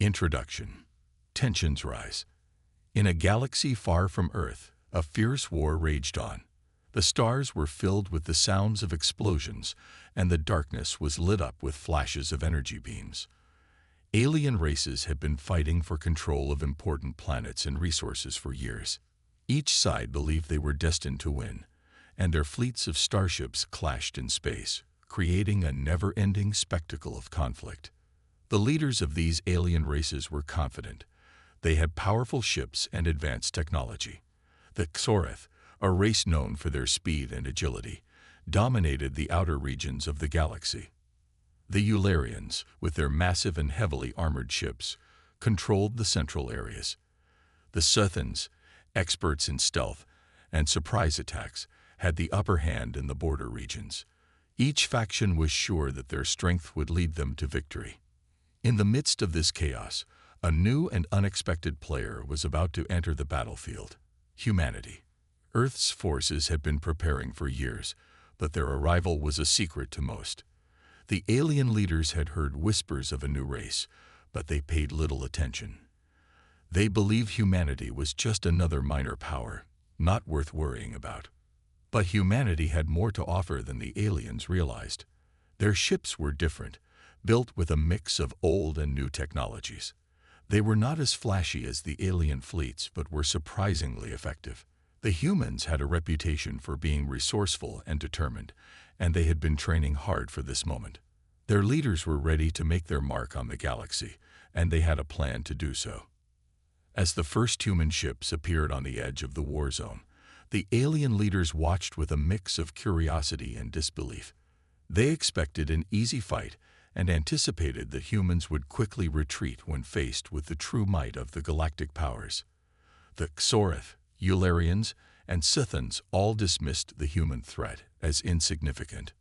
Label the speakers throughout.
Speaker 1: Introduction. Tensions rise. In a galaxy far from Earth, a fierce war raged on. The stars were filled with the sounds of explosions, and the darkness was lit up with flashes of energy beams. Alien races had been fighting for control of important planets and resources for years. Each side believed they were destined to win, and their fleets of starships clashed in space, creating a never-ending spectacle of conflict. The leaders of these alien races were confident. They had powerful ships and advanced technology. The Xoreth, a race known for their speed and agility, dominated the outer regions of the galaxy. The Eularians, with their massive and heavily armored ships, controlled the central areas. The Scythans, experts in stealth and surprise attacks, had the upper hand in the border regions. Each faction was sure that their strength would lead them to victory. In the midst of this chaos, a new and unexpected player was about to enter the battlefield: humanity. Earth's forces had been preparing for years, but their arrival was a secret to most. The alien leaders had heard whispers of a new race, but they paid little attention. They believed humanity was just another minor power, not worth worrying about. But humanity had more to offer than the aliens realized. Their ships were different, built with a mix of old and new technologies. They were not as flashy as the alien fleets, but were surprisingly effective. The humans had a reputation for being resourceful and determined, and they had been training hard for this moment. Their leaders were ready to make their mark on the galaxy, and they had a plan to do so. As the first human ships appeared on the edge of the war zone, the alien leaders watched with a mix of curiosity and disbelief. They expected an easy fight and anticipated that humans would quickly retreat when faced with the true might of the galactic powers. The Xoreth, Eularians, and Scythans all dismissed the human threat as insignificant.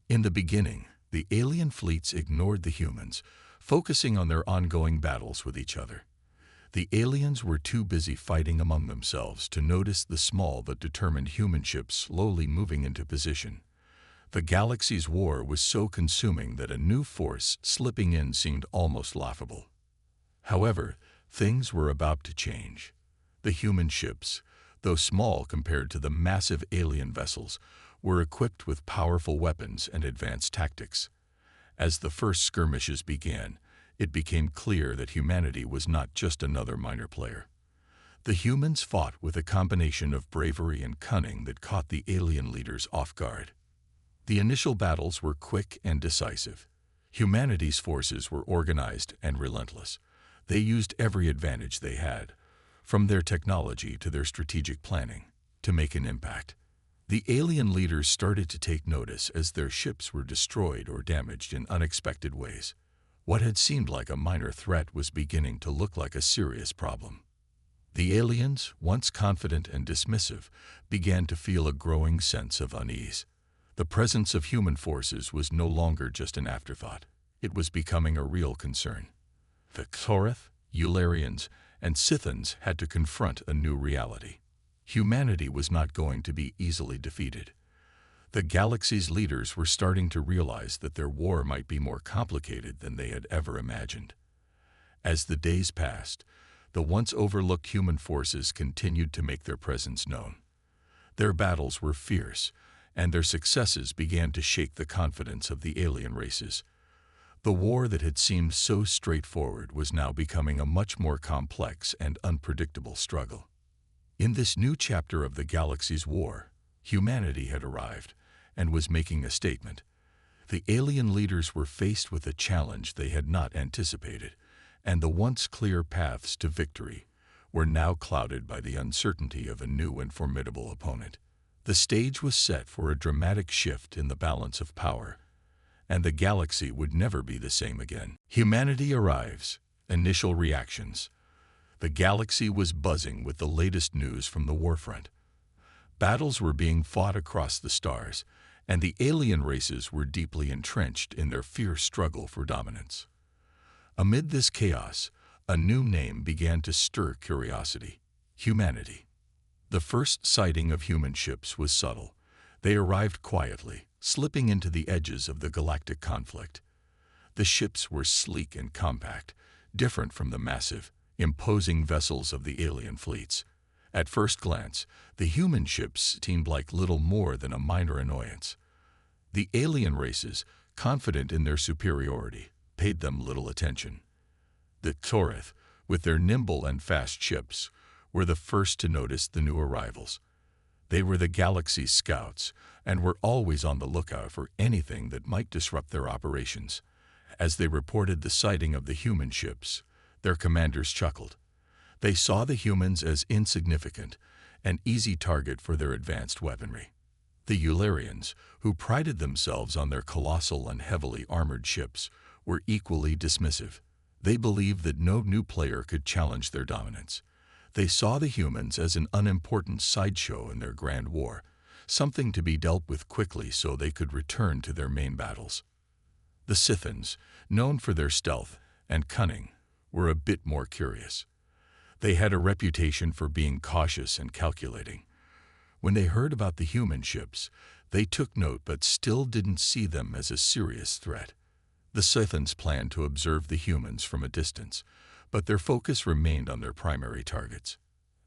Speaker 1: In the beginning, the alien fleets ignored the humans, focusing on their ongoing battles with each other. The aliens were too busy fighting among themselves to notice the small but determined human ships slowly moving into position. The galaxy's war was so consuming that a new force slipping in seemed almost laughable. However, things were about to change. The human ships, though small compared to the massive alien vessels, were equipped with powerful weapons and advanced tactics. As the first skirmishes began, it became clear that humanity was not just another minor player. The humans fought with a combination of bravery and cunning that caught the alien leaders off guard. The initial battles were quick and decisive. Humanity's forces were organized and relentless. They used every advantage they had, from their technology to their strategic planning, to make an impact. The alien leaders started to take notice as their ships were destroyed or damaged in unexpected ways. What had seemed like a minor threat was beginning to look like a serious problem. The aliens, once confident and dismissive, began to feel a growing sense of unease. The presence of human forces was no longer just an afterthought. It was becoming a real concern. The Xoreth, Eularians, and Scythans had to confront a new reality. Humanity was not going to be easily defeated. The galaxy's leaders were starting to realize that their war might be more complicated than they had ever imagined. As the days passed, the once overlooked human forces continued to make their presence known. Their battles were fierce, and their successes began to shake the confidence of the alien races. The war that had seemed so straightforward was now becoming a much more complex and unpredictable struggle. In this new chapter of the galaxy's war, humanity had arrived and was making a statement. The alien leaders were faced with a challenge they had not anticipated, and the once clear paths to victory were now clouded by the uncertainty of a new and formidable opponent. The stage was set for a dramatic shift in the balance of power, and the galaxy would never be the same again. Humanity arrives. Initial reactions. The galaxy was buzzing with the latest news from the warfront. Battles were being fought across the stars, and the alien races were deeply entrenched in their fierce struggle for dominance. Amid this chaos, a new name began to stir curiosity: humanity. The first sighting of human ships was subtle. They arrived quietly, slipping into the edges of the galactic conflict. The ships were sleek and compact, different from the massive, imposing vessels of the alien fleets. At first glance, the human ships seemed like little more than a minor annoyance. The alien races, confident in their superiority, paid them little attention. The Xoreth, with their nimble and fast ships, were the first to notice the new arrivals. They were the galaxy's scouts and were always on the lookout for anything that might disrupt their operations. As they reported the sighting of the human ships, their commanders chuckled. They saw the humans as insignificant, an easy target for their advanced weaponry. The Eularians, who prided themselves on their colossal and heavily armored ships, were equally dismissive. They believed that no new player could challenge their dominance. They saw the humans as an unimportant sideshow in their grand war, something to be dealt with quickly so they could return to their main battles. The Scythans, known for their stealth and cunning, were a bit more curious. They had a reputation for being cautious and calculating. When they heard about the human ships, they took note but still didn't see them as a serious threat. The Scythans planned to observe the humans from a distance, but their focus remained on their primary targets.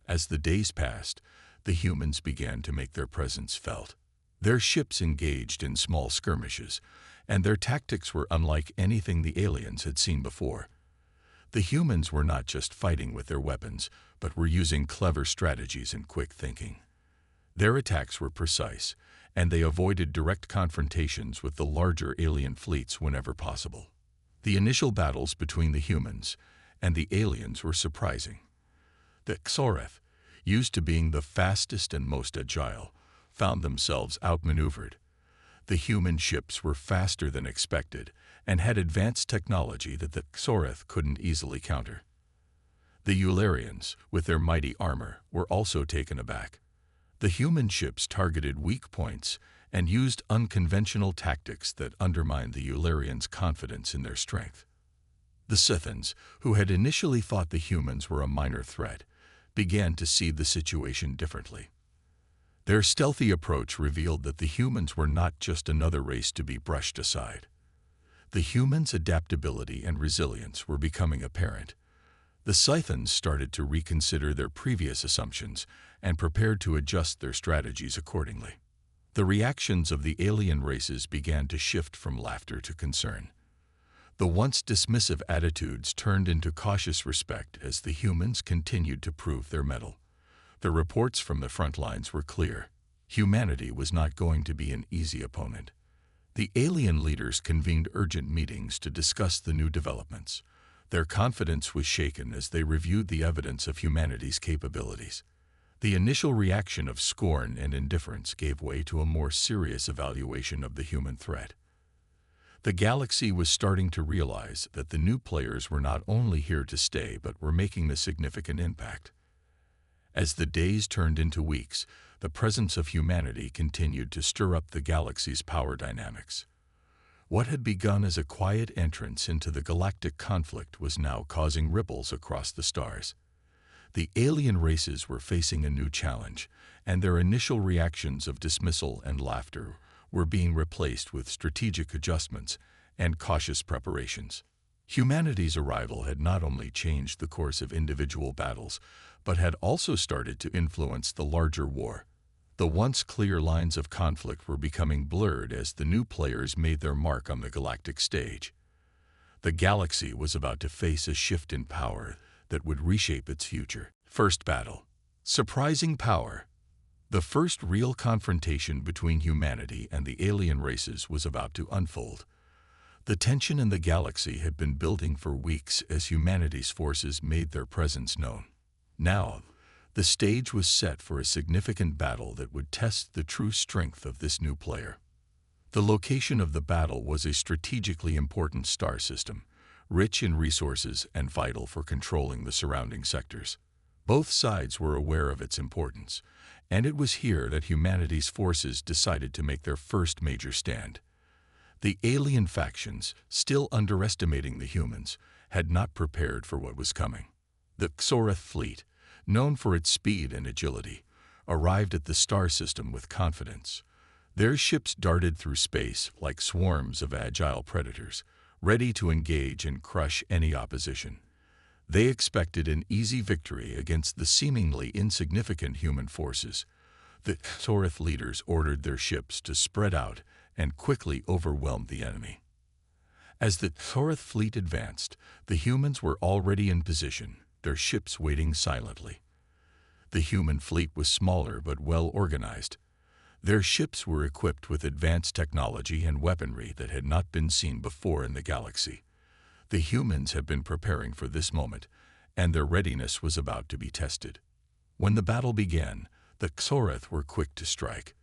Speaker 1: As the days passed, the humans began to make their presence felt. Their ships engaged in small skirmishes, and their tactics were unlike anything the aliens had seen before. The humans were not just fighting with their weapons, but were using clever strategies and quick thinking. Their attacks were precise, and they avoided direct confrontations with the larger alien fleets whenever possible. The initial battles between the humans and the aliens were surprising. The Xoreth, used to being the fastest and most agile, found themselves outmaneuvered. The human ships were faster than expected and had advanced technology that the Xoreth couldn't easily counter. The Eularians, with their mighty armor, were also taken aback. The human ships targeted weak points and used unconventional tactics that undermined the Eularians' confidence in their strength. The Scythans, who had initially thought the humans were a minor threat, began to see the situation differently. Their stealthy approach revealed that the humans were not just another race to be brushed aside. The humans' adaptability and resilience were becoming apparent. The Scythans started to reconsider their previous assumptions and prepared to adjust their strategies accordingly. The reactions of the alien races began to shift from laughter to concern. The once dismissive attitudes turned into cautious respect as the humans continued to prove their mettle. The reports from the front lines were clear. Humanity was not going to be an easy opponent. The alien leaders convened urgent meetings to discuss the new developments. Their confidence was shaken as they reviewed the evidence of humanity's capabilities. The initial reaction of scorn and indifference gave way to a more serious evaluation of the human threat. The galaxy was starting to realize that the new players were not only here to stay but were making a significant impact. As the days turned into weeks, the presence of humanity continued to stir up the galaxy's power dynamics. What had begun as a quiet entrance into the galactic conflict was now causing ripples across the stars. The alien races were facing a new challenge, and their initial reactions of dismissal and laughter were being replaced with strategic adjustments and cautious preparations. Humanity's arrival had not only changed the course of individual battles, but had also started to influence the larger war. The once clear lines of conflict were becoming blurred as the new players made their mark on the galactic stage. The galaxy was about to face a shift in power that would reshape its future. First battle. Surprising power. The first real confrontation between humanity and the alien races was about to unfold. The tension in the galaxy had been building for weeks as humanity's forces made their presence known. Now, the stage was set for a significant battle that would test the true strength of this new player. The location of the battle was a strategically important star system, rich in resources and vital for controlling the surrounding sectors. Both sides were aware of its importance, and it was here that humanity's forces decided to make their first major stand. The alien factions, still underestimating the humans, had not prepared for what was coming. The Xoreth fleet, known for its speed and agility, arrived at the star system with confidence. Their ships darted through space like swarms of agile predators, ready to engage and crush any opposition. They expected an easy victory against the seemingly insignificant human forces. The Xoreth leaders ordered their ships to spread out and quickly overwhelm the enemy. As the Xoreth fleet advanced, the humans were already in position, their ships waiting silently. The human fleet was smaller but well organized. Their ships were equipped with advanced technology and weaponry that had not been seen before in the galaxy. The humans had been preparing for this moment, and their readiness was about to be tested. When the battle began, the Xoreth were quick to strike.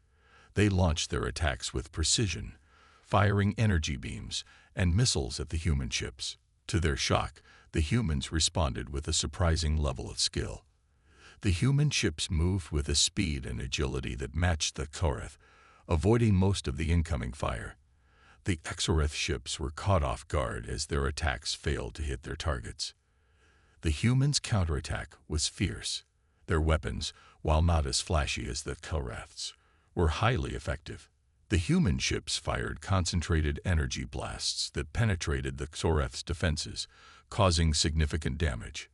Speaker 1: They launched their attacks with precision, firing energy beams and missiles at the human ships. To their shock, the humans responded with a surprising level of skill. The human ships moved with a speed and agility that matched the Xoreth, avoiding most of the incoming fire. The Xoreth ships were caught off guard as their attacks failed to hit their targets. The humans' counterattack was fierce. Their weapons, while not as flashy as the Xoreth's, were highly effective. The human ships fired concentrated energy blasts that penetrated the Xoreth's defenses, causing significant damage.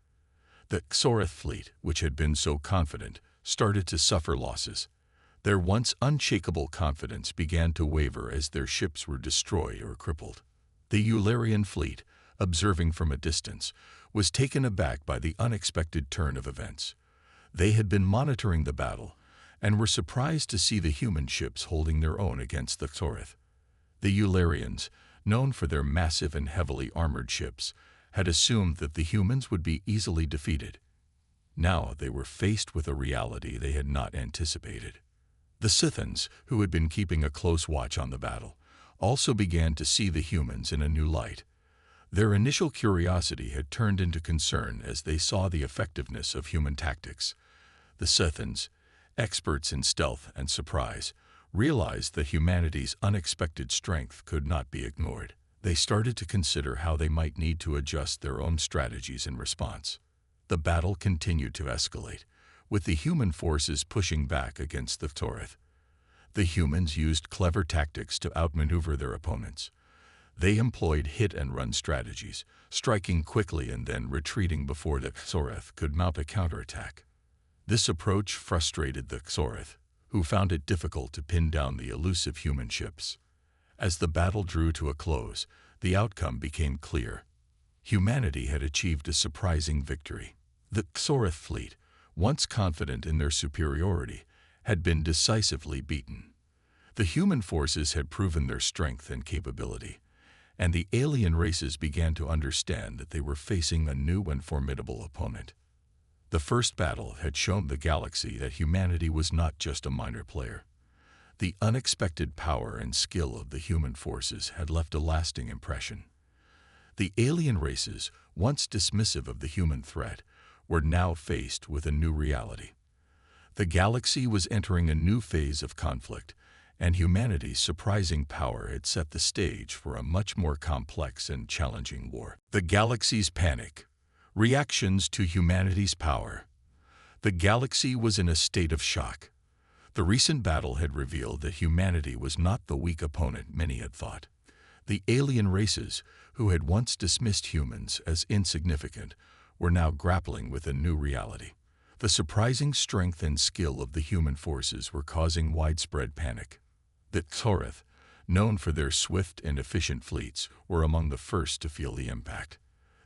Speaker 1: The Xoreth fleet, which had been so confident, started to suffer losses. Their once unshakable confidence began to waver as their ships were destroyed or crippled. The Eularian fleet, observing from a distance, was taken aback by the unexpected turn of events. They had been monitoring the battle and were surprised to see the human ships holding their own against the Xoreth. The Eularians, known for their massive and heavily armored ships, had assumed that the humans would be easily defeated. Now they were faced with a reality they had not anticipated. The Scythans, who had been keeping a close watch on the battle, also began to see the humans in a new light. Their initial curiosity had turned into concern as they saw the effectiveness of human tactics. The Scythans, experts in stealth and surprise, realized that humanity's unexpected strength could not be ignored. They started to consider how they might need to adjust their own strategies in response. The battle continued to escalate, with the human forces pushing back against the Xoreth. The humans used clever tactics to outmaneuver their opponents. They employed hit-and-run strategies, striking quickly and then retreating before the Xoreth could mount a counterattack. This approach frustrated the Xoreth, who found it difficult to pin down the elusive human ships. As the battle drew to a close, the outcome became clear. Humanity had achieved a surprising victory. The Xoreth fleet, once confident in their superiority, had been decisively beaten. The human forces had proven their strength and capability, and the alien races began to understand that they were facing a new and formidable opponent. The first battle had shown the galaxy that humanity was not just a minor player. The unexpected power and skill of the human forces had left a lasting impression. The alien races, once dismissive of the human threat, were now faced with a new reality. The galaxy was entering a new phase of conflict, and humanity's surprising power had set the stage for a much more complex and challenging war. The galaxy's panic. Reactions to humanity's power. The galaxy was in a state of shock. The recent battle had revealed that humanity was not the weak opponent many had thought. The alien races, who had once dismissed humans as insignificant, were now grappling with a new reality. The surprising strength and skill of the human forces were causing widespread panic. The Xoreth, known for their swift and efficient fleets, were among the first to feel the impact.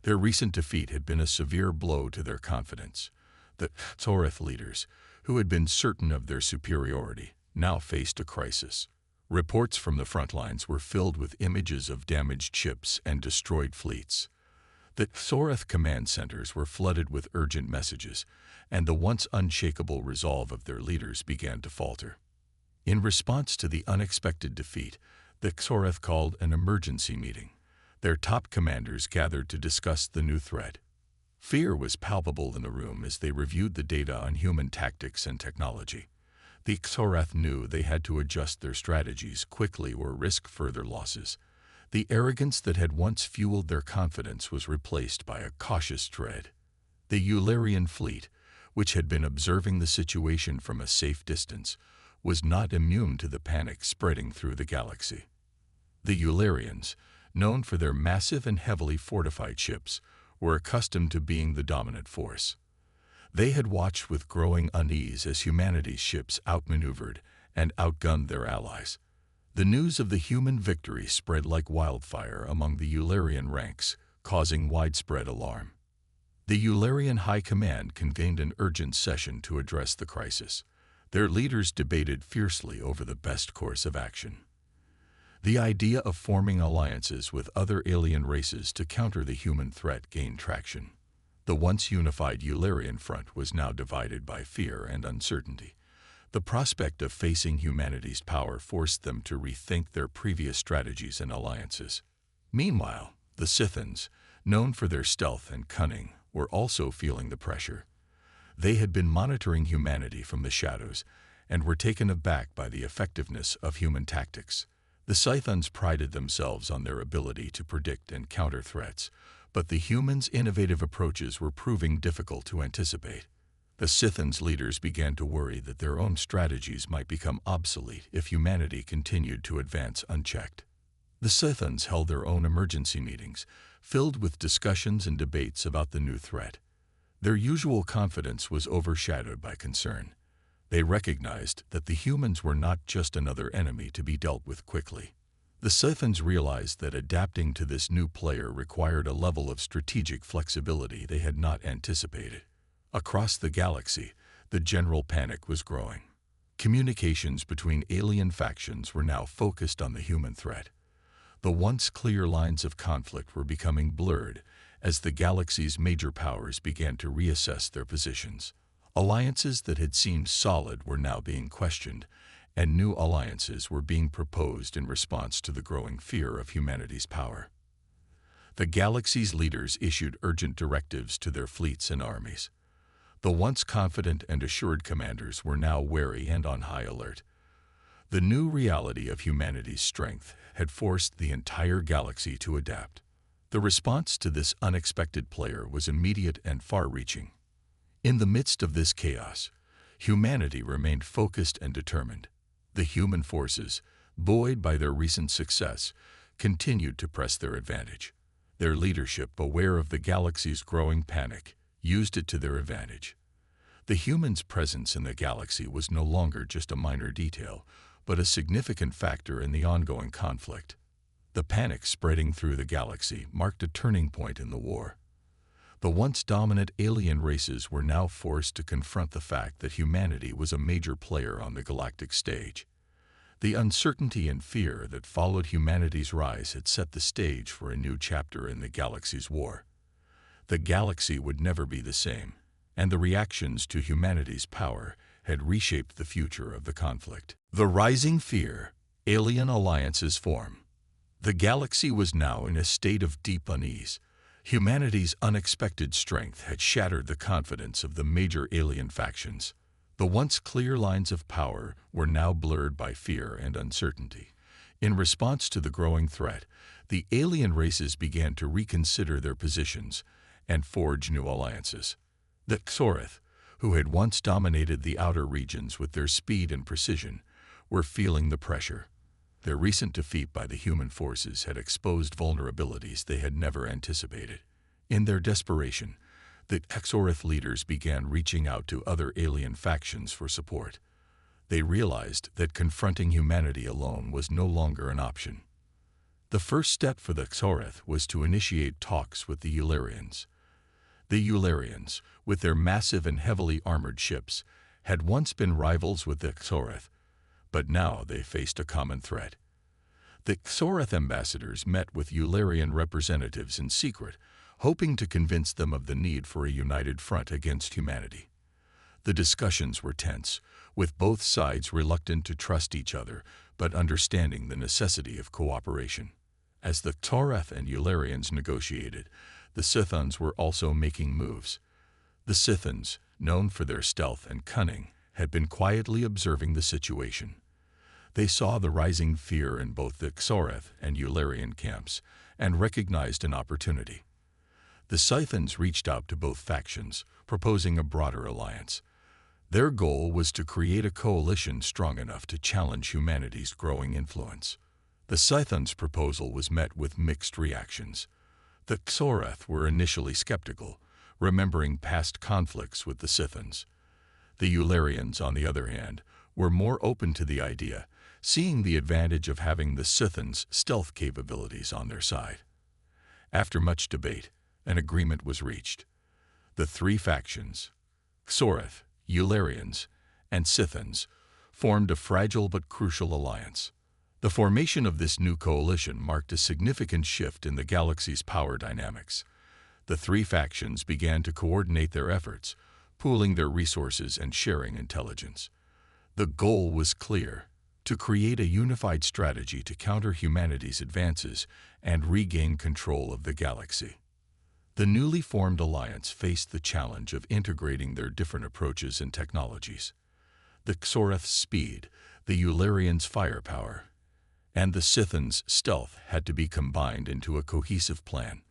Speaker 1: Their recent defeat had been a severe blow to their confidence. The Xoreth leaders, who had been certain of their superiority, now faced a crisis. Reports from the front lines were filled with images of damaged ships and destroyed fleets. The Xoreth command centers were flooded with urgent messages, and the once unshakable resolve of their leaders began to falter. In response to the unexpected defeat, the Xoreth called an emergency meeting. Their top commanders gathered to discuss the new threat. Fear was palpable in the room as they reviewed the data on human tactics and technology. The Xoreth knew they had to adjust their strategies quickly or risk further losses. The arrogance that had once fueled their confidence was replaced by a cautious dread. The Eularian fleet, which had been observing the situation from a safe distance, was not immune to the panic spreading through the galaxy. The Eularians, known for their massive and heavily fortified ships, were accustomed to being the dominant force. They had watched with growing unease as humanity's ships outmaneuvered and outgunned their allies. The news of the human victory spread like wildfire among the Eularian ranks, causing widespread alarm. The Eularian High Command convened an urgent session to address the crisis. Their leaders debated fiercely over the best course of action. The idea of forming alliances with other alien races to counter the human threat gained traction. The once unified Eularian front was now divided by fear and uncertainty. The prospect of facing humanity's power forced them to rethink their previous strategies and alliances. Meanwhile, the Scythans, known for their stealth and cunning, were also feeling the pressure. They had been monitoring humanity from the shadows and were taken aback by the effectiveness of human tactics. The Scythans prided themselves on their ability to predict and counter threats, but the humans' innovative approaches were proving difficult to anticipate. The Scythans' leaders began to worry that their own strategies might become obsolete if humanity continued to advance unchecked. The Scythans held their own emergency meetings, filled with discussions and debates about the new threat. Their usual confidence was overshadowed by concern. They recognized that the humans were not just another enemy to be dealt with quickly. The Scythans realized that adapting to this new player required a level of strategic flexibility they had not anticipated. Across the galaxy, the general panic was growing. Communications between alien factions were now focused on the human threat. The once clear lines of conflict were becoming blurred as the galaxy's major powers began to reassess their positions. Alliances that had seemed solid were now being questioned, and new alliances were being proposed in response to the growing fear of humanity's power. The galaxy's leaders issued urgent directives to their fleets and armies. The once confident and assured commanders were now wary and on high alert. The new reality of humanity's strength had forced the entire galaxy to adapt. The response to this unexpected player was immediate and far-reaching. In the midst of this chaos, humanity remained focused and determined. The human forces, buoyed by their recent success, continued to press their advantage. Their leadership, aware of the galaxy's growing panic, used it to their advantage. The humans' presence in the galaxy was no longer just a minor detail, but a significant factor in the ongoing conflict. The panic spreading through the galaxy marked a turning point in the war. The once dominant alien races were now forced to confront the fact that humanity was a major player on the galactic stage. The uncertainty and fear that followed humanity's rise had set the stage for a new chapter in the galaxy's war. The galaxy would never be the same, and the reactions to humanity's power had reshaped the future of the conflict. The rising fear, alien alliances form. The galaxy was now in a state of deep unease. Humanity's unexpected strength had shattered the confidence of the major alien factions. The once clear lines of power were now blurred by fear and uncertainty. In response to the growing threat, the alien races began to reconsider their positions and forge new alliances. The Xoreth, who had once dominated the outer regions with their speed and precision, were feeling the pressure. Their recent defeat by the human forces had exposed vulnerabilities they had never anticipated. In their desperation, the Xoreth leaders began reaching out to other alien factions for support. They realized that confronting humanity alone was no longer an option. The first step for the Xoreth was to initiate talks with the Eularians. The Eularians, with their massive and heavily armored ships, had once been rivals with the Xoreth, but now they faced a common threat. The Xoreth ambassadors met with Eularian representatives in secret, hoping to convince them of the need for a united front against humanity. The discussions were tense, with both sides reluctant to trust each other, but understanding the necessity of cooperation. As the Xoreth and Eularians negotiated, the Scythans were also making moves. The Scythans, known for their stealth and cunning, had been quietly observing the situation. They saw the rising fear in both the Xoreth and Eularian camps and recognized an opportunity. The Scythans reached out to both factions, proposing a broader alliance. Their goal was to create a coalition strong enough to challenge humanity's growing influence. The Scythans' proposal was met with mixed reactions. The Xoreth were initially skeptical, remembering past conflicts with the Scythans. The Eularians, on the other hand, were more open to the idea, seeing the advantage of having the Scythans' stealth capabilities on their side. After much debate, an agreement was reached. The three factions, Xoreth, Eularians, and Scythans, formed a fragile but crucial alliance. The formation of this new coalition marked a significant shift in the galaxy's power dynamics. The three factions began to coordinate their efforts, pooling their resources and sharing intelligence. The goal was clear: to create a unified strategy to counter humanity's advances and regain control of the galaxy. The newly formed alliance faced the challenge of integrating their different approaches and technologies. The Xoreth's speed, the Eularians' firepower, and the Scythans' stealth had to be combined into a cohesive plan.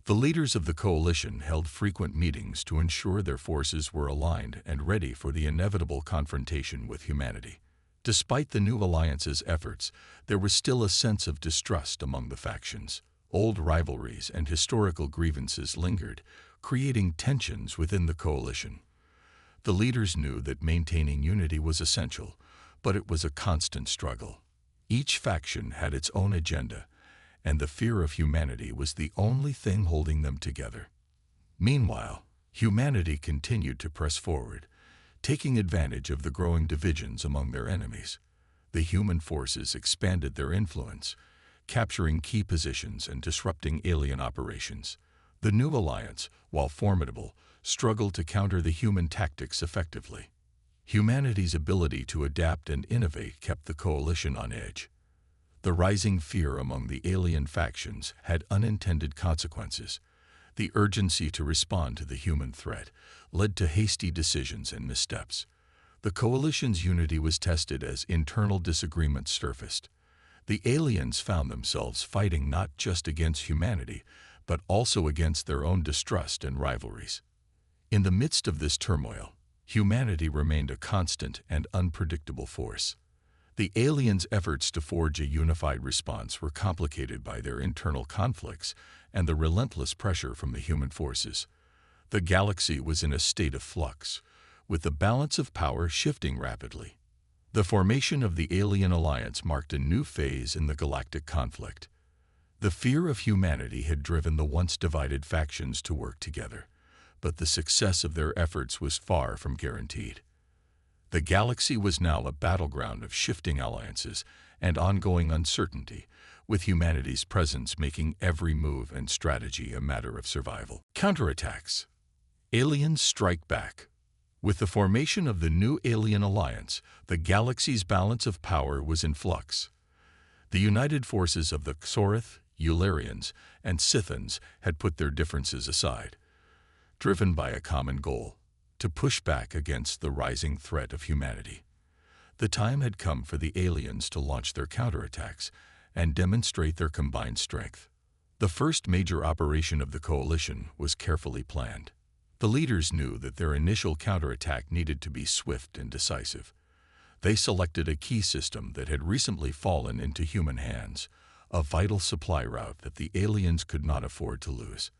Speaker 1: The leaders of the coalition held frequent meetings to ensure their forces were aligned and ready for the inevitable confrontation with humanity. Despite the new alliance's efforts, there was still a sense of distrust among the factions. Old rivalries and historical grievances lingered, creating tensions within the coalition. The leaders knew that maintaining unity was essential, but it was a constant struggle. Each faction had its own agenda, and the fear of humanity was the only thing holding them together. Meanwhile, humanity continued to press forward, taking advantage of the growing divisions among their enemies. The human forces expanded their influence, capturing key positions and disrupting alien operations. The new alliance, while formidable, struggled to counter the human tactics effectively. Humanity's ability to adapt and innovate kept the coalition on edge. The rising fear among the alien factions had unintended consequences. The urgency to respond to the human threat led to hasty decisions and missteps. The coalition's unity was tested as internal disagreements surfaced. The aliens found themselves fighting not just against humanity, but also against their own distrust and rivalries. In the midst of this turmoil, humanity remained a constant and unpredictable force. The aliens' efforts to forge a unified response were complicated by their internal conflicts and the relentless pressure from the human forces. The galaxy was in a state of flux, with the balance of power shifting rapidly. The formation of the Alien Alliance marked a new phase in the galactic conflict. The fear of humanity had driven the once divided factions to work together, but the success of their efforts was far from guaranteed. The galaxy was now a battleground of shifting alliances and ongoing uncertainty, with humanity's presence making every move and strategy a matter of survival. Counterattacks. Aliens strike back. With the formation of the new Alien Alliance, the galaxy's balance of power was in flux. The united forces of the Xoreth, Eularians, and Scythans had put their differences aside, driven by a common goal: to push back against the rising threat of humanity. The time had come for the aliens to launch their counterattacks and demonstrate their combined strength. The first major operation of the coalition was carefully planned. The leaders knew that their initial counterattack needed to be swift and decisive. They selected a key system that had recently fallen into human hands, a vital supply route that the aliens could not afford to lose.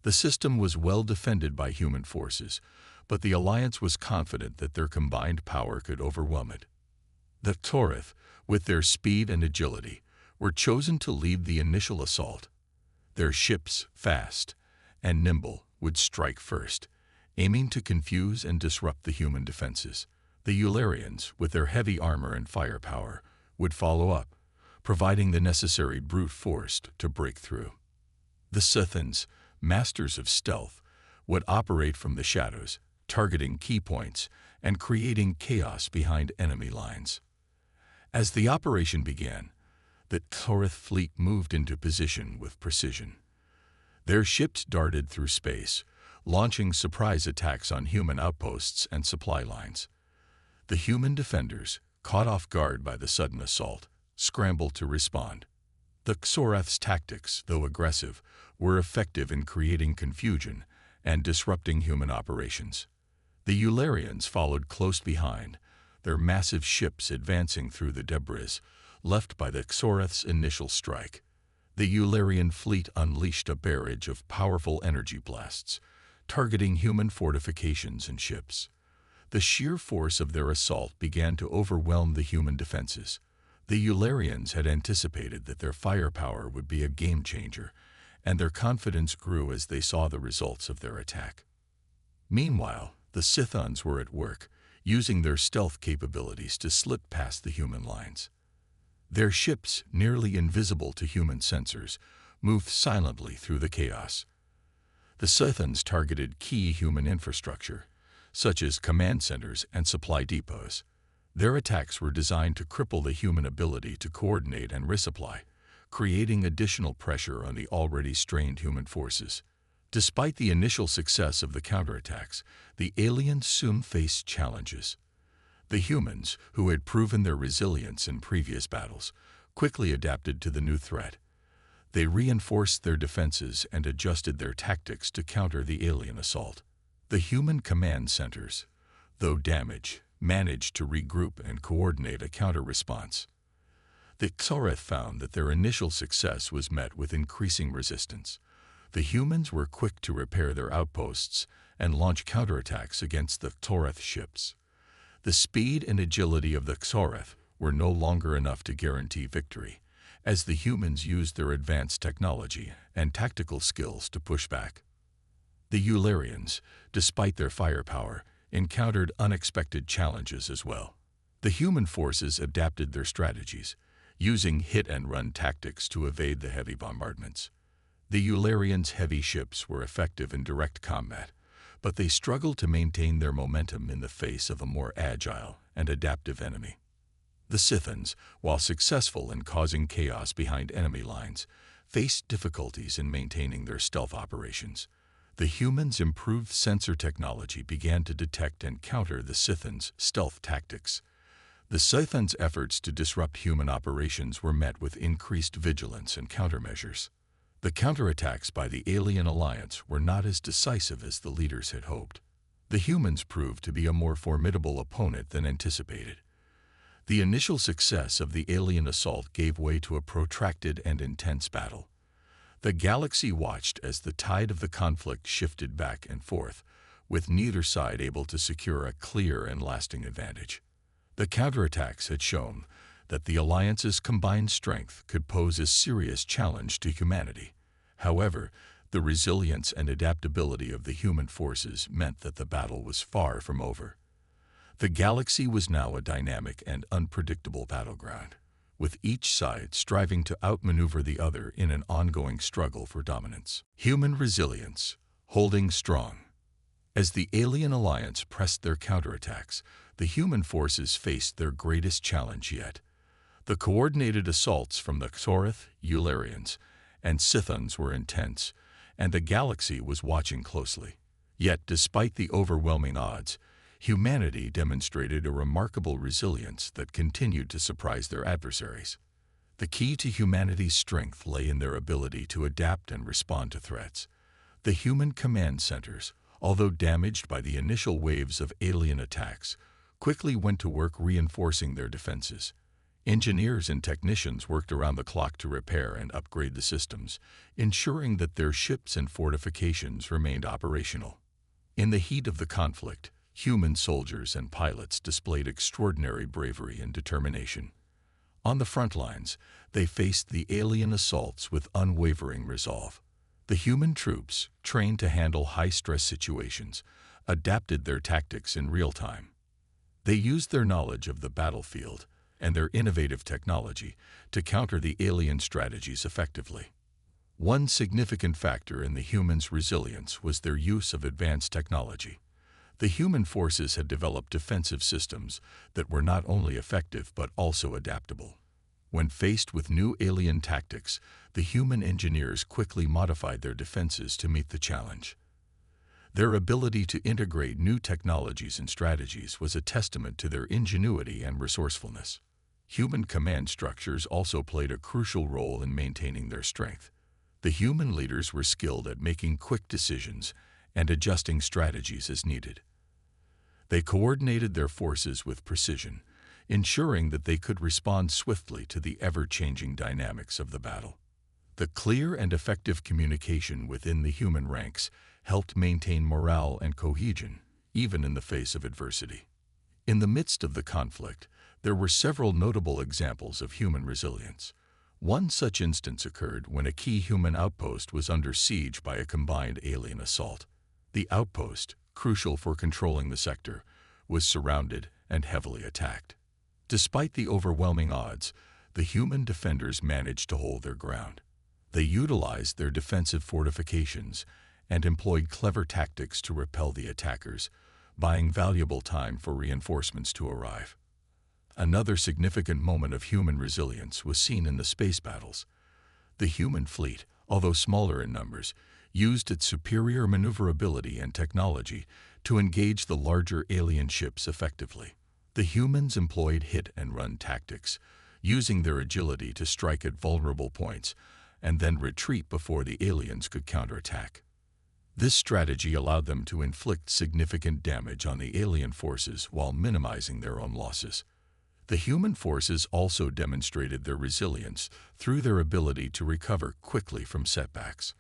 Speaker 1: The system was well defended by human forces, but the Alliance was confident that their combined power could overwhelm it. The Xoreth, with their speed and agility, were chosen to lead the initial assault. Their ships, fast and nimble, would strike first, aiming to confuse and disrupt the human defenses. The Eularians, with their heavy armor and firepower, would follow up, providing the necessary brute force to break through. The Scythans, masters of stealth, would operate from the shadows, targeting key points and creating chaos behind enemy lines. As the operation began, the Xoreth fleet moved into position with precision. Their ships darted through space, launching surprise attacks on human outposts and supply lines. The human defenders, caught off guard by the sudden assault, scrambled to respond. The Xoreth's tactics, though aggressive, were effective in creating confusion and disrupting human operations. The Eularians followed close behind, their massive ships advancing through the debris left by the Xoreth's initial strike. The Eularian fleet unleashed a barrage of powerful energy blasts, targeting human fortifications and ships. The sheer force of their assault began to overwhelm the human defenses. The Eularians had anticipated that their firepower would be a game-changer, and their confidence grew as they saw the results of their attack. Meanwhile, the Scythons were at work, using their stealth capabilities to slip past the human lines. Their ships, nearly invisible to human sensors, moved silently through the chaos. The Scythons targeted key human infrastructure, such as command centers and supply depots. Their attacks were designed to cripple the human ability to coordinate and resupply, creating additional pressure on the already strained human forces. Despite the initial success of the counterattacks, the aliens soon faced challenges. The humans, who had proven their resilience in previous battles, quickly adapted to the new threat. They reinforced their defenses and adjusted their tactics to counter the alien assault. The human command centers, though damaged, managed to regroup and coordinate a counter-response. The Xoreth found that their initial success was met with increasing resistance. The humans were quick to repair their outposts and launch counterattacks against the Xoreth ships. The speed and agility of the Xoreth were no longer enough to guarantee victory, as the humans used their advanced technology and tactical skills to push back. The Eularians, despite their firepower, encountered unexpected challenges as well. The human forces adapted their strategies, using hit-and-run tactics to evade the heavy bombardments. The Eularians' heavy ships were effective in direct combat, but they struggled to maintain their momentum in the face of a more agile and adaptive enemy. The Scythons, while successful in causing chaos behind enemy lines, faced difficulties in maintaining their stealth operations. The humans' improved sensor technology began to detect and counter the Scythons' stealth tactics. The Scythons' efforts to disrupt human operations were met with increased vigilance and countermeasures. The counterattacks by the alien alliance were not as decisive as the leaders had hoped. The humans proved to be a more formidable opponent than anticipated. The initial success of the alien assault gave way to a protracted and intense battle. The galaxy watched as the tide of the conflict shifted back and forth, with neither side able to secure a clear and lasting advantage. The counterattacks had shown that the Alliance's combined strength could pose a serious challenge to humanity. However, the resilience and adaptability of the human forces meant that the battle was far from over. The galaxy was now a dynamic and unpredictable battleground, with each side striving to outmaneuver the other in an ongoing struggle for dominance. Human resilience, holding strong. As the alien alliance pressed their counterattacks, the human forces faced their greatest challenge yet. The coordinated assaults from the Xoreth, Eularians, and Scythons were intense, and the galaxy was watching closely. Yet, despite the overwhelming odds, humanity demonstrated a remarkable resilience that continued to surprise their adversaries. The key to humanity's strength lay in their ability to adapt and respond to threats. The human command centers, although damaged by the initial waves of alien attacks, quickly went to work reinforcing their defenses. Engineers and technicians worked around the clock to repair and upgrade the systems, ensuring that their ships and fortifications remained operational. In the heat of the conflict, human soldiers and pilots displayed extraordinary bravery and determination. On the front lines, they faced the alien assaults with unwavering resolve. The human troops, trained to handle high-stress situations, adapted their tactics in real time. They used their knowledge of the battlefield and their innovative technology to counter the alien strategies effectively. One significant factor in the humans' resilience was their use of advanced technology. The human forces had developed defensive systems that were not only effective but also adaptable. When faced with new alien tactics, the human engineers quickly modified their defenses to meet the challenge. Their ability to integrate new technologies and strategies was a testament to their ingenuity and resourcefulness. Human command structures also played a crucial role in maintaining their strength. The human leaders were skilled at making quick decisions and adjusting strategies as needed. They coordinated their forces with precision, ensuring that they could respond swiftly to the ever-changing dynamics of the battle. The clear and effective communication within the human ranks helped maintain morale and cohesion, even in the face of adversity. In the midst of the conflict, there were several notable examples of human resilience. One such instance occurred when a key human outpost was under siege by a combined alien assault. The outpost, crucial for controlling the sector, was surrounded and heavily attacked. Despite the overwhelming odds, the human defenders managed to hold their ground. They utilized their defensive fortifications and employed clever tactics to repel the attackers, buying valuable time for reinforcements to arrive. Another significant moment of human resilience was seen in the space battles. The human fleet, although smaller in numbers, used its superior maneuverability and technology to engage the larger alien ships effectively. The humans employed hit-and-run tactics, using their agility to strike at vulnerable points and then retreat before the aliens could counterattack. This strategy allowed them to inflict significant damage on the alien forces while minimizing their own losses. The human forces also demonstrated their resilience through their ability to recover quickly from setbacks.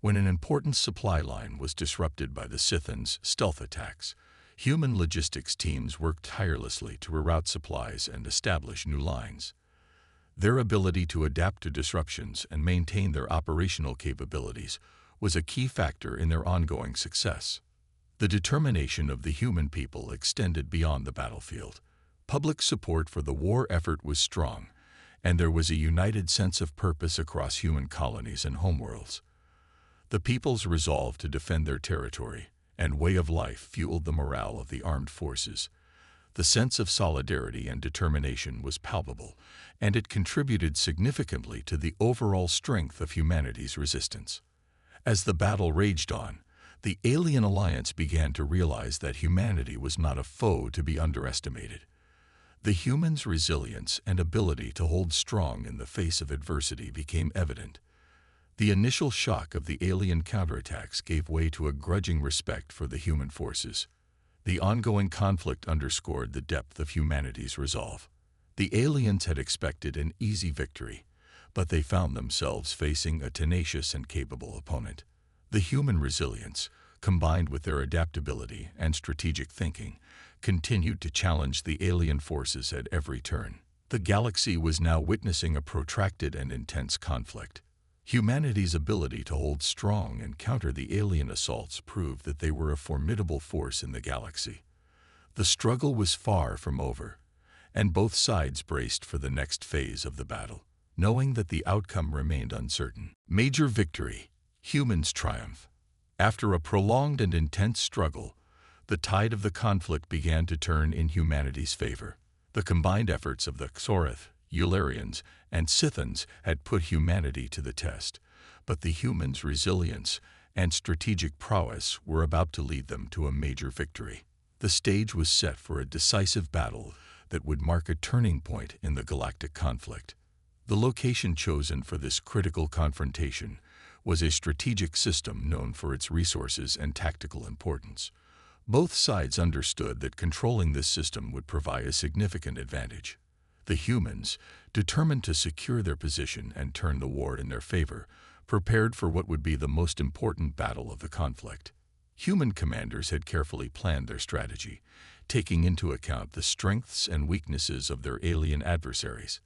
Speaker 1: When an important supply line was disrupted by the Scythians' stealth attacks, human logistics teams worked tirelessly to reroute supplies and establish new lines. Their ability to adapt to disruptions and maintain their operational capabilities was a key factor in their ongoing success. The determination of the human people extended beyond the battlefield. Public support for the war effort was strong, and there was a united sense of purpose across human colonies and homeworlds. The people's resolve to defend their territory and way of life fueled the morale of the armed forces. The sense of solidarity and determination was palpable, and it contributed significantly to the overall strength of humanity's resistance. As the battle raged on, the alien alliance began to realize that humanity was not a foe to be underestimated. The humans' resilience and ability to hold strong in the face of adversity became evident. The initial shock of the alien counterattacks gave way to a grudging respect for the human forces. The ongoing conflict underscored the depth of humanity's resolve. The aliens had expected an easy victory, but they found themselves facing a tenacious and capable opponent. The human resilience, combined with their adaptability and strategic thinking, continued to challenge the alien forces at every turn. The galaxy was now witnessing a protracted and intense conflict. Humanity's ability to hold strong and counter the alien assaults proved that they were a formidable force in the galaxy. The struggle was far from over, and both sides braced for the next phase of the battle, knowing that the outcome remained uncertain. Major victory. Humans triumph. After a prolonged and intense struggle, the tide of the conflict began to turn in humanity's favor. The combined efforts of the Xoreth, Eularians, and Scythians had put humanity to the test, but the humans' resilience and strategic prowess were about to lead them to a major victory. The stage was set for a decisive battle that would mark a turning point in the galactic conflict. The location chosen for this critical confrontation was a strategic system known for its resources and tactical importance. Both sides understood that controlling this system would provide a significant advantage. The humans, determined to secure their position and turn the war in their favor, prepared for what would be the most important battle of the conflict. Human commanders had carefully planned their strategy, taking into account the strengths and weaknesses of their alien adversaries.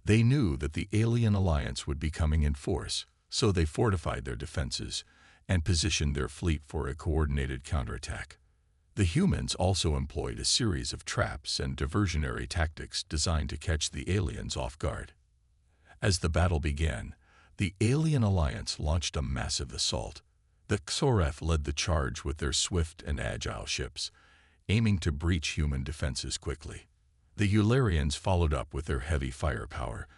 Speaker 1: They knew that the alien alliance would be coming in force, so they fortified their defenses and positioned their fleet for a coordinated counterattack. The humans also employed a series of traps and diversionary tactics designed to catch the aliens off guard. As the battle began, the alien alliance launched a massive assault. The Xoreth led the charge with their swift and agile ships, aiming to breach human defenses quickly. The Eularians followed up with their heavy firepower,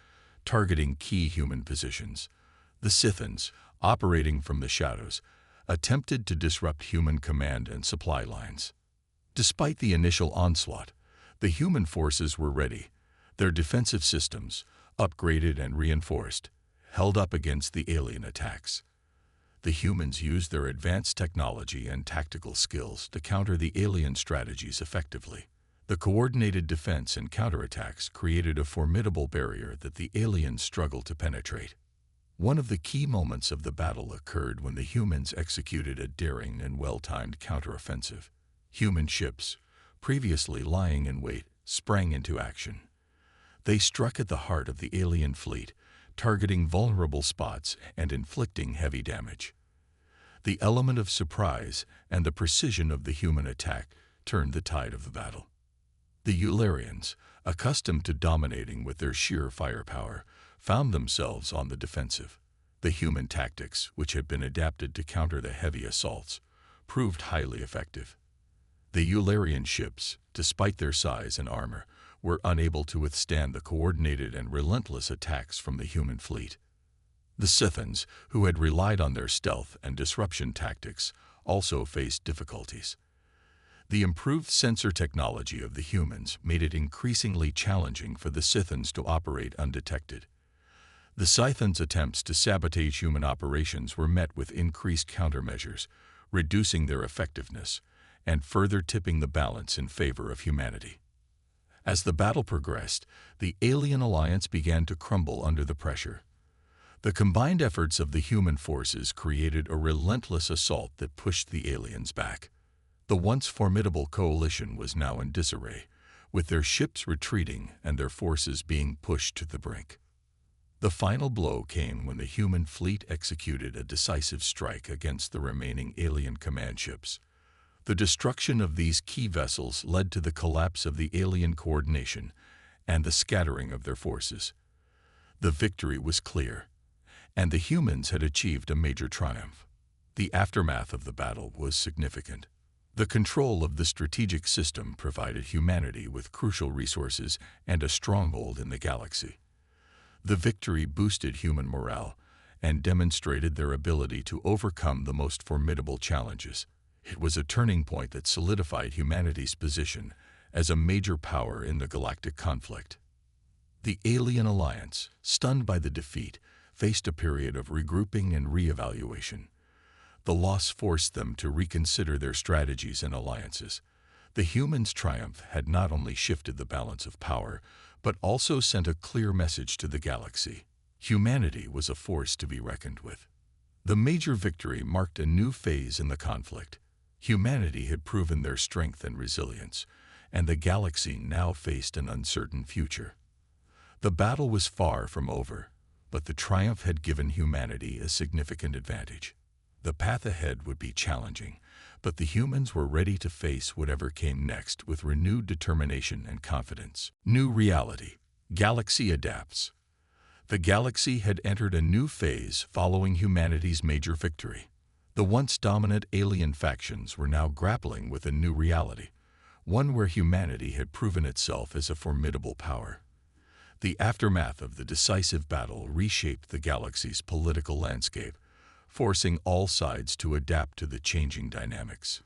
Speaker 1: targeting key human positions. The Scythians, operating from the shadows, attempted to disrupt human command and supply lines. Despite the initial onslaught, the human forces were ready. Their defensive systems, upgraded and reinforced, held up against the alien attacks. The humans used their advanced technology and tactical skills to counter the alien strategies effectively. The coordinated defense and counterattacks created a formidable barrier that the aliens struggled to penetrate. One of the key moments of the battle occurred when the humans executed a daring and well-timed counteroffensive. Human ships, previously lying in wait, sprang into action. They struck at the heart of the alien fleet, targeting vulnerable spots and inflicting heavy damage. The element of surprise and the precision of the human attack turned the tide of the battle. The Eularians, accustomed to dominating with their sheer firepower, found themselves on the defensive. The human tactics, which had been adapted to counter the heavy assaults, proved highly effective. The Eularian ships, despite their size and armor, were unable to withstand the coordinated and relentless attacks from the human fleet. The Scythans, who had relied on their stealth and disruption tactics, also faced difficulties. The improved sensor technology of the humans made it increasingly challenging for the Scythans to operate undetected. The Scythans' attempts to sabotage human operations were met with increased countermeasures, reducing their effectiveness and further tipping the balance in favor of humanity. As the battle progressed, the alien alliance began to crumble under the pressure. The combined efforts of the human forces created a relentless assault that pushed the aliens back. The once formidable coalition was now in disarray, with their ships retreating and their forces being pushed to the brink. The final blow came when the human fleet executed a decisive strike against the remaining alien command ships. The destruction of these key vessels led to the collapse of the alien coordination and the scattering of their forces. The victory was clear, and the humans had achieved a major triumph. The aftermath of the battle was significant. The control of the strategic system provided humanity with crucial resources and a stronghold in the galaxy. The victory boosted human morale and demonstrated their ability to overcome the most formidable challenges. It was a turning point that solidified humanity's position as a major power in the galactic conflict. The alien alliance, stunned by the defeat, faced a period of regrouping and re-evaluation. The loss forced them to reconsider their strategies and alliances. The humans' triumph had not only shifted the balance of power, but also sent a clear message to the galaxy. Humanity was a force to be reckoned with. The major victory marked a new phase in the conflict. Humanity had proven their strength and resilience, and the galaxy now faced an uncertain future. The battle was far from over, but the triumph had given humanity a significant advantage. The path ahead would be challenging, but the humans were ready to face whatever came next with renewed determination and confidence. New reality. Galaxy adapts. The galaxy had entered a new phase following humanity's major victory. The once dominant alien factions were now grappling with a new reality, one where humanity had proven itself as a formidable power. The aftermath of the decisive battle reshaped the galaxy's political landscape, forcing all sides to adapt to the changing dynamics.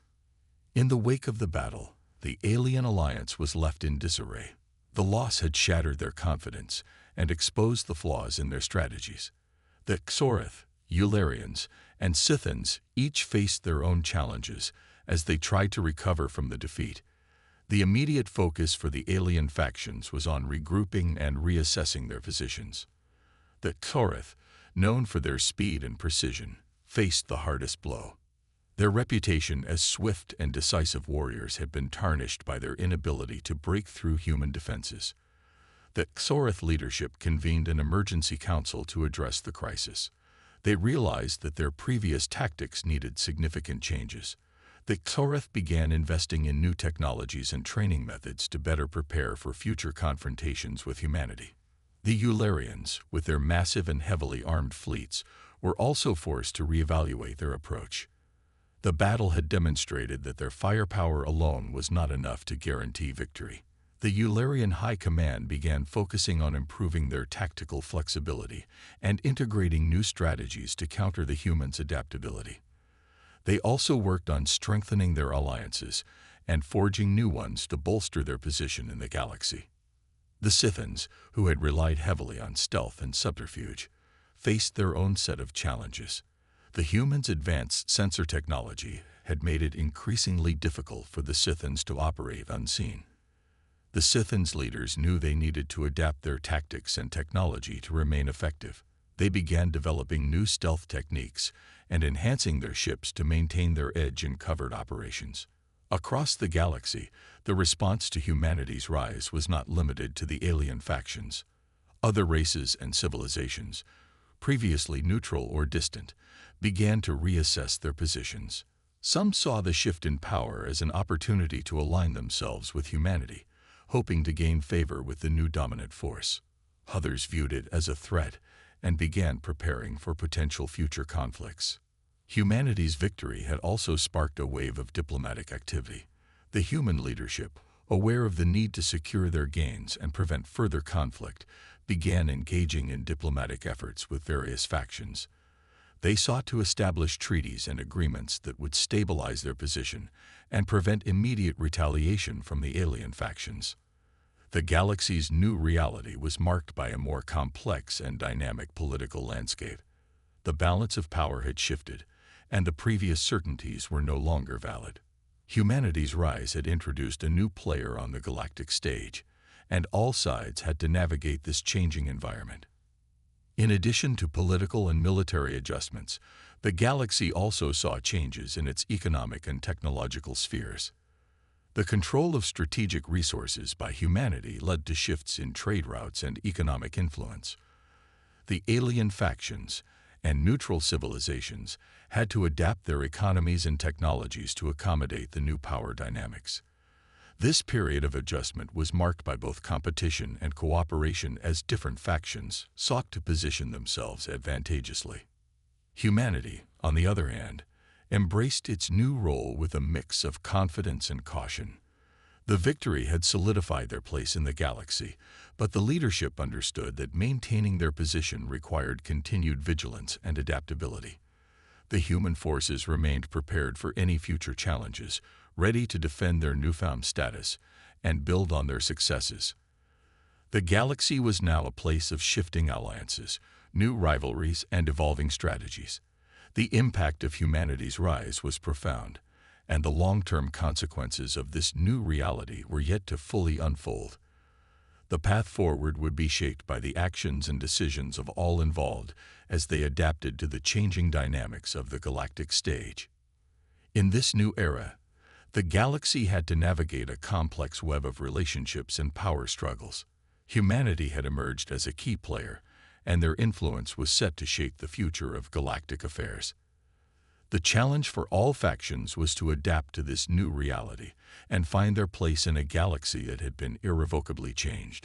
Speaker 1: In the wake of the battle, the alien alliance was left in disarray. The loss had shattered their confidence and exposed the flaws in their strategies. The Xorith, Eularians, and Scythans each faced their own challenges as they tried to recover from the defeat. The immediate focus for the alien factions was on regrouping and reassessing their positions. The Xorith, known for their speed and precision, faced the hardest blow. Their reputation as swift and decisive warriors had been tarnished by their inability to break through human defenses. The Xorith leadership convened an emergency council to address the crisis. They realized that their previous tactics needed significant changes. The Xorith began investing in new technologies and training methods to better prepare for future confrontations with humanity. The Eularians, with their massive and heavily armed fleets, were also forced to reevaluate their approach. The battle had demonstrated that their firepower alone was not enough to guarantee victory. The Eularian High Command began focusing on improving their tactical flexibility and integrating new strategies to counter the humans' adaptability. They also worked on strengthening their alliances and forging new ones to bolster their position in the galaxy. The Scythans, who had relied heavily on stealth and subterfuge, faced their own set of challenges. The humans' advanced sensor technology had made it increasingly difficult for the Scythans to operate unseen. The Scythans' leaders knew they needed to adapt their tactics and technology to remain effective. They began developing new stealth techniques and enhancing their ships to maintain their edge in covert operations. Across the galaxy, the response to humanity's rise was not limited to the alien factions. Other races and civilizations, previously neutral or distant, began to reassess their positions. Some saw the shift in power as an opportunity to align themselves with humanity, hoping to gain favor with the new dominant force. Others viewed it as a threat and began preparing for potential future conflicts. Humanity's victory had also sparked a wave of diplomatic activity. The human leadership, aware of the need to secure their gains and prevent further conflict, began engaging in diplomatic efforts with various factions. They sought to establish treaties and agreements that would stabilize their position and prevent immediate retaliation from the alien factions. The galaxy's new reality was marked by a more complex and dynamic political landscape. The balance of power had shifted, and the previous certainties were no longer valid. Humanity's rise had introduced a new player on the galactic stage, and all sides had to navigate this changing environment. In addition to political and military adjustments, the galaxy also saw changes in its economic and technological spheres. The control of strategic resources by humanity led to shifts in trade routes and economic influence. The alien factions and neutral civilizations had to adapt their economies and technologies to accommodate the new power dynamics. This period of adjustment was marked by both competition and cooperation as different factions sought to position themselves advantageously. Humanity, on the other hand, embraced its new role with a mix of confidence and caution. The victory had solidified their place in the galaxy, but the leadership understood that maintaining their position required continued vigilance and adaptability. The human forces remained prepared for any future challenges, ready to defend their newfound status and build on their successes. The galaxy was now a place of shifting alliances, new rivalries, and evolving strategies. The impact of humanity's rise was profound, and the long-term consequences of this new reality were yet to fully unfold. The path forward would be shaped by the actions and decisions of all involved as they adapted to the changing dynamics of the galactic stage. In this new era, the galaxy had to navigate a complex web of relationships and power struggles. Humanity had emerged as a key player, and their influence was set to shape the future of galactic affairs. The challenge for all factions was to adapt to this new reality and find their place in a galaxy that had been irrevocably changed.